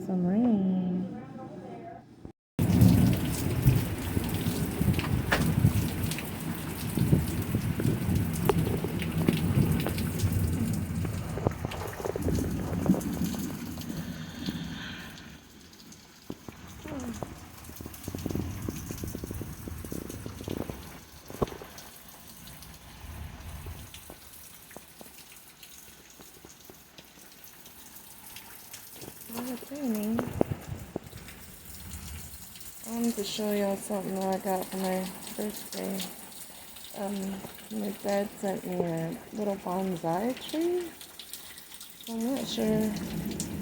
some rain. It's raining. I wanted to show y'all something that I got for my birthday. My dad sent me a little bonsai tree. I'm not sure.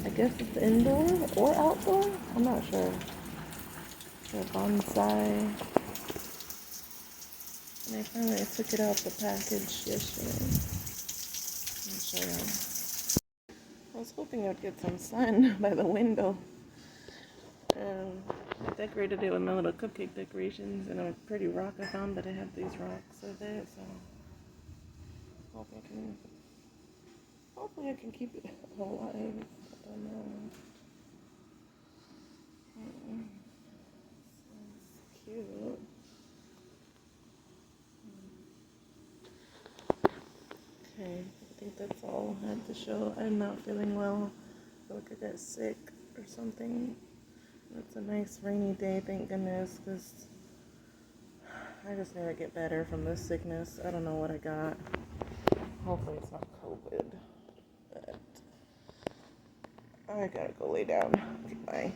I guess it's indoor or outdoor. I'm not sure. It's a bonsai. And I finally took it out the package yesterday. I'll show y'all. I was hoping I'd get some sun by the window. I decorated it with my little cupcake decorations and a pretty rock I found, but I have these rocks with it, so hopefully I can keep it alive. I don't know. It's cute. Okay, I think that's all I had to show. I'm not feeling well. I feel like I got sick or something. It's a nice rainy day, thank goodness, because I just need to get better from this sickness. I don't know what I got. Hopefully it's not COVID. But I gotta go lay down. Goodbye.